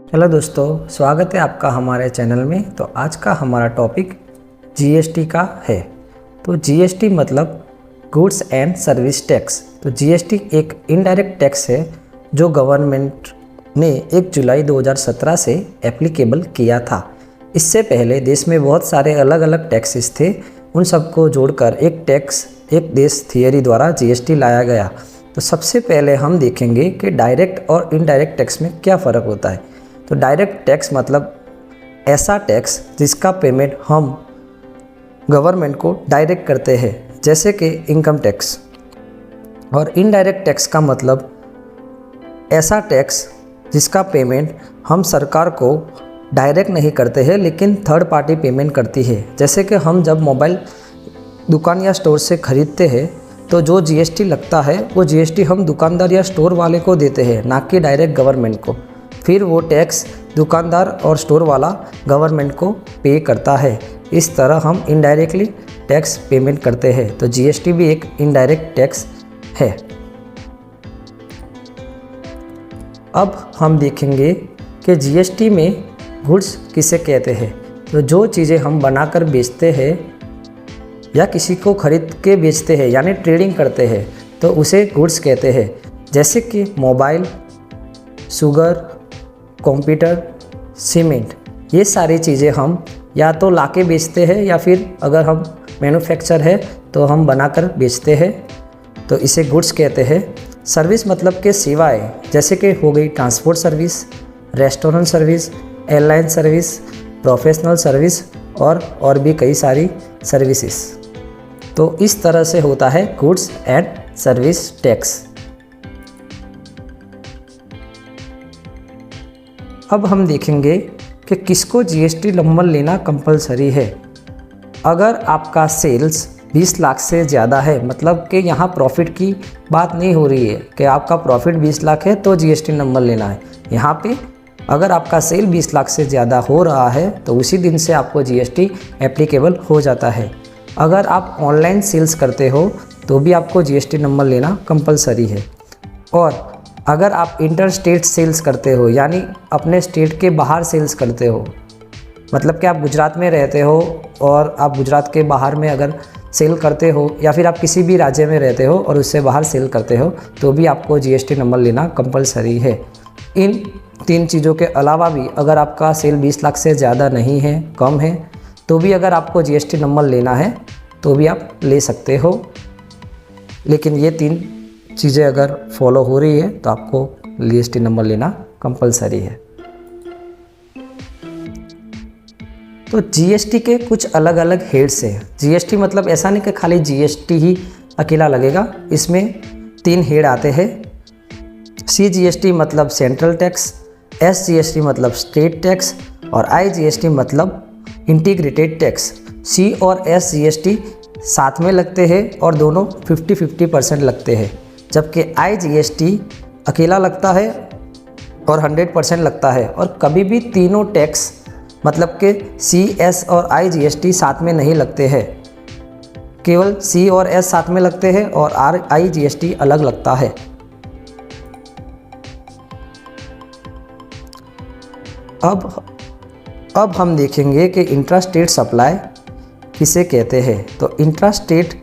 Hello दोस्तों, स्वागत है आपका हमारे चैनल में। तो आज का हमारा टॉपिक जीएसटी का है। तो जीएसटी मतलब गुड्स एंड सर्विस टैक्स। तो जीएसटी एक इनडायरेक्ट टैक्स है जो गवर्नमेंट ने 1 जुलाई 2017 से एप्लीकेबल किया था। इससे पहले देश में बहुत सारे अलग अलग टैक्सेस थे, उन सबको जोड़कर एक टैक्स एक देश थियरी द्वारा जीएसटी लाया गया। तो सबसे पहले हम देखेंगे कि डायरेक्ट और इनडायरेक्ट टैक्स में क्या फ़र्क होता है। तो डायरेक्ट टैक्स मतलब ऐसा टैक्स जिसका पेमेंट हम गवर्नमेंट को डायरेक्ट करते हैं, जैसे कि इनकम टैक्स। और इनडायरेक्ट टैक्स का मतलब ऐसा टैक्स जिसका पेमेंट हम सरकार को डायरेक्ट नहीं करते हैं लेकिन थर्ड पार्टी पेमेंट करती है। जैसे कि हम जब मोबाइल दुकान या स्टोर से ख़रीदते हैं तो जो जीएसटी लगता है वो जीएसटी हम दुकानदार या स्टोर वाले को देते हैं, ना कि डायरेक्ट गवर्नमेंट को। फिर वो टैक्स दुकानदार और स्टोर वाला गवर्नमेंट को पे करता है। इस तरह हम इनडायरेक्टली टैक्स पेमेंट करते हैं। तो जीएसटी भी एक इनडायरेक्ट टैक्स है। अब हम देखेंगे कि जीएसटी में गुड्स किसे कहते हैं। तो जो चीज़ें हम बनाकर बेचते हैं या किसी को खरीद के बेचते हैं यानी ट्रेडिंग करते हैं तो उसे गुड्स कहते हैं। जैसे कि मोबाइल, शुगर, कंप्यूटर, सीमेंट, ये सारी चीज़ें हम या तो लाके बेचते हैं या फिर अगर हम मैन्युफैक्चर है तो हम बनाकर बेचते हैं, तो इसे गुड्स कहते हैं। सर्विस मतलब के सेवाएं, जैसे कि हो गई transport service, restaurant service, airline service, professional service और भी कई सारी सर्विसेज। तो इस तरह से होता है गुड्स एंड सर्विस टैक्स। अब हम देखेंगे कि किसको जीएसटी नंबर लेना कंपलसरी है। अगर आपका सेल्स 20 लाख से ज़्यादा है, मतलब कि यहाँ प्रॉफिट की बात नहीं हो रही है कि आपका प्रॉफिट 20 लाख है तो जीएसटी नंबर लेना है। यहाँ पे अगर आपका सेल 20 लाख से ज़्यादा हो रहा है तो उसी दिन से आपको जीएसटी एप्लीकेबल हो जाता है। अगर आप ऑनलाइन सेल्स करते हो तो भी आपको जीएसटी नंबर लेना कंपलसरी है। और अगर आप इंटर स्टेट सेल्स करते हो यानी अपने स्टेट के बाहर सेल्स करते हो, मतलब कि आप गुजरात में रहते हो और आप गुजरात के बाहर में अगर सेल करते हो या फिर आप किसी भी राज्य में रहते हो और उससे बाहर सेल करते हो तो भी आपको जीएसटी नंबर लेना कंपलसरी है। इन 3 चीज़ों के अलावा भी अगर आपका सेल 20 लाख से ज़्यादा नहीं है, कम है, तो भी अगर आपको जीएसटी नंबर लेना है तो भी आप ले सकते हो। लेकिन ये 3 चीज़ें अगर फॉलो हो रही है तो आपको जीएसटी नंबर लेना कंपलसरी है। तो जीएसटी के कुछ अलग अलग हेड्स हैं। जीएसटी मतलब ऐसा नहीं कि खाली जीएसटी ही अकेला लगेगा, इसमें 3 हेड आते हैं। सीजीएसटी मतलब सेंट्रल टैक्स, एसजीएसटी मतलब स्टेट टैक्स और आईजीएसटी मतलब इंटीग्रेटेड टैक्स। सी और एस जीएसटी साथ में लगते हैं और दोनों 50-50% लगते हैं, जबकि आईजीएसटी अकेला लगता है और 100% लगता है। और कभी भी तीनों टैक्स मतलब कि सी, एस और आईजीएसटी साथ में नहीं लगते हैं, केवल सी और एस साथ में लगते हैं और आईजीएसटी अलग लगता है। अब हम देखेंगे कि इंट्रा स्टेट सप्लाई किसे कहते हैं। तो इंट्रा स्टेट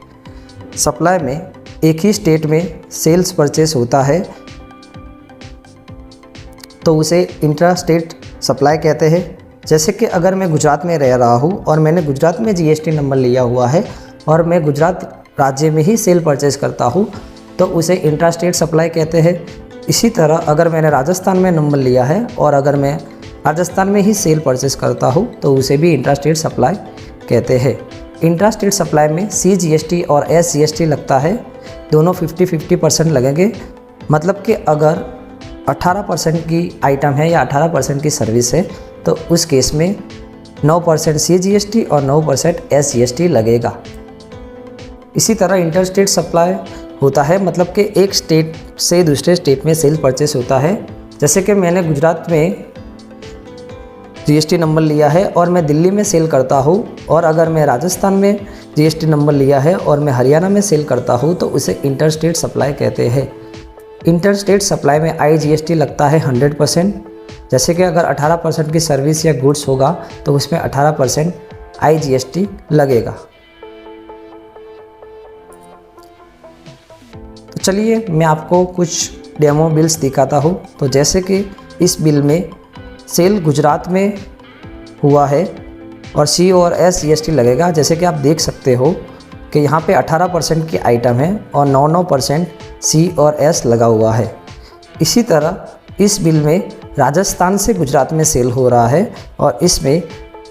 सप्लाई में एक ही स्टेट में सेल्स परचेस होता है तो उसे इंट्रा स्टेट सप्लाई कहते हैं। जैसे कि अगर मैं गुजरात में रह रहा हूँ और मैंने गुजरात में जीएसटी नंबर लिया हुआ है और मैं गुजरात राज्य में ही सेल परचेस करता हूँ तो उसे इंट्रा स्टेट सप्लाई कहते हैं। इसी तरह अगर मैंने राजस्थान में नंबर लिया है और अगर मैं राजस्थान में ही सेल परचेस करता हूँ तो उसे भी इंट्रा स्टेट सप्लाई कहते हैं। इंट्रा स्टेट सप्लाई में सीजीएसटी और एसजीएसटी लगता है, दोनों 50-50% लगेंगे। मतलब कि अगर 18% की आइटम है या 18% की सर्विस है तो उस केस में 9% सीजीएसटी और 9% एसजीएसटी लगेगा। इसी तरह इंटर स्टेट सप्लाई होता है, मतलब कि एक स्टेट से दूसरे स्टेट में सेल परचेस होता है। जैसे कि मैंने गुजरात में जीएसटी नंबर लिया है और मैं दिल्ली में सेल करता हूँ, और अगर मैं राजस्थान में जीएसटी नंबर लिया है और मैं हरियाणा में सेल करता हूँ तो उसे इंटर स्टेट सप्लाई कहते हैं। इंटर स्टेट सप्लाई में आईजीएसटी लगता है 100%, जैसे कि अगर 18% की सर्विस या गुड्स होगा तो उसमें 18% IGST लगेगा। तो चलिए मैं आपको कुछ डेमो बिल्स दिखाता हूँ। तो जैसे कि इस बिल में सेल गुजरात में हुआ है और C और S GST लगेगा। जैसे कि आप देख सकते हो कि यहाँ पे 18% की आइटम है और 9% C और S लगा हुआ है। इसी तरह इस बिल में राजस्थान से गुजरात में सेल हो रहा है और इसमें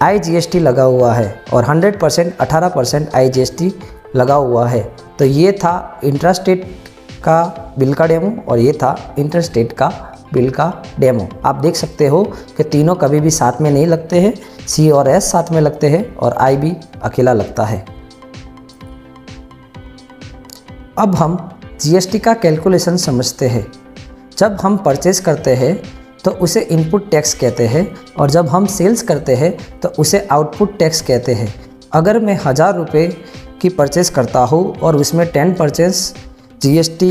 IGST लगा हुआ है और 100% 18% IGST लगा हुआ है। तो ये था इंट्रास्टेट का बिल का डेमो और ये था इंटरस्टेट का बिल का डेमो। आप देख सकते हो कि तीनों कभी भी साथ में नहीं लगते हैं, C और S साथ में लगते हैं और I भी अकेला लगता है। अब हम GST का कैलकुलेशन समझते हैं। जब हम परचेस करते हैं तो उसे इनपुट टैक्स कहते हैं और जब हम सेल्स करते हैं तो उसे आउटपुट टैक्स कहते हैं। अगर मैं 1000 रुपये की परचेस करता हूँ और उसमें 10% GST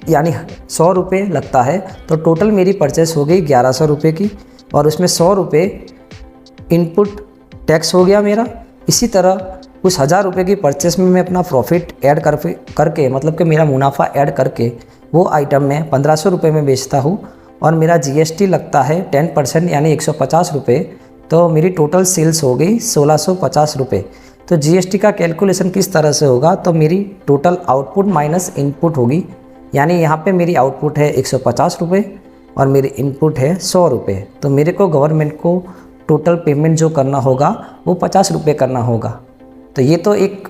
यानी 100 रुपये लगता है तो टोटल मेरी परचेस हो गई 1100 रुपये की और उसमें 100 रुपये इनपुट टैक्स हो गया मेरा। इसी तरह उस 1000 रुपये की परचेस में मैं अपना प्रॉफिट ऐड करके मतलब कि मेरा मुनाफा ऐड करके वो आइटम मैं 1500 रुपये में बेचता हूँ और मेरा GST लगता है 10% यानी 150 रुपये। तो मेरी टोटल सेल्स हो गई 1650 रुपये। तो GST का कैलकुलेशन किस तरह से होगा, तो मेरी टोटल आउटपुट माइनस इनपुट होगी। यानी यहाँ पे मेरी आउटपुट है 150 रुपये और मेरी इनपुट है 100 रुपये। तो मेरे को गवर्नमेंट को टोटल पेमेंट जो करना होगा वो 50 रुपये करना होगा। तो ये तो एक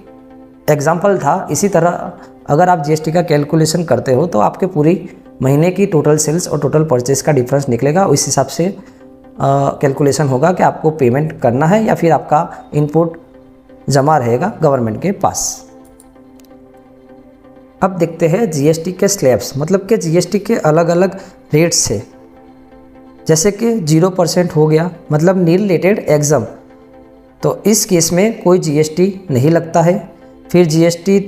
एग्जाम्पल था। इसी तरह अगर आप GST का कैलकुलेशन करते हो तो आपके पूरी महीने की टोटल सेल्स और टोटल परचेस का डिफरेंस निकलेगा। उस हिसाब से कैलकुलेशन होगा कि आपको पेमेंट करना है या फिर आपका इनपुट जमा रहेगा गवर्नमेंट के पास। अब देखते हैं GST के स्लैब्स, मतलब कि GST के अलग अलग रेट्स है। जैसे कि 0% हो गया मतलब नील रिलेटेड एग्जाम, तो इस केस में कोई GST नहीं लगता है। फिर GST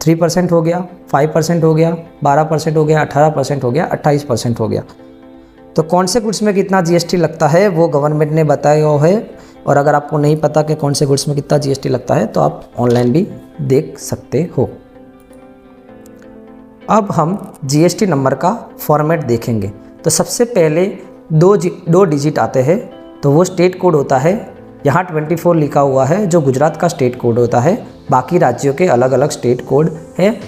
3% हो गया, 5% हो गया, 12% हो गया, 18% हो गया, 28% हो गया। तो कौन से गुड्स में कितना GST लगता है वो गवर्नमेंट ने बताया है। और अगर आपको नहीं पता कि कौन से गुड्स में कितना GST लगता है तो आप ऑनलाइन भी देख सकते हो। अब हम GST नंबर का फॉर्मेट देखेंगे। तो सबसे पहले दो डिजिट आते हैं, तो वो स्टेट कोड होता है। यहाँ 24 लिखा हुआ है जो गुजरात का स्टेट कोड होता है। बाकी राज्यों के अलग अलग स्टेट कोड है,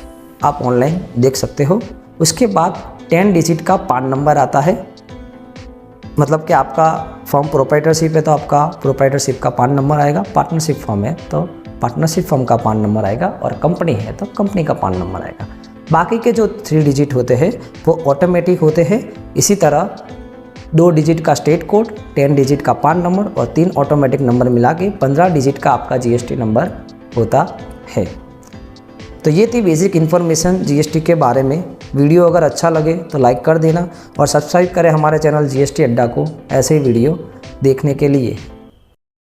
आप ऑनलाइन देख सकते हो। उसके बाद 10 डिजिट का पान नंबर आता है। मतलब कि आपका फॉर्म प्रोप्राइटरशिप है तो आपका प्रोप्राइटरशिप का पान नंबर आएगा, पार्टनरशिप फॉर्म है तो पार्टनरशिप फॉर्म का पान नंबर आएगा और कंपनी है तो कंपनी का पान नंबर आएगा। बाकी के जो 3 डिजिट होते हैं वो ऑटोमेटिक होते हैं। इसी तरह 2 डिजिट का स्टेट कोड, 10 डिजिट का पान नंबर और 3 ऑटोमेटिक नंबर मिला के 15 डिजिट का आपका GST नंबर होता है। तो ये थी बेसिक इन्फॉर्मेशन GST के बारे में। वीडियो अगर अच्छा लगे तो लाइक कर देना और सब्सक्राइब करें हमारे चैनल GST अड्डा को ऐसे ही वीडियो देखने के लिए।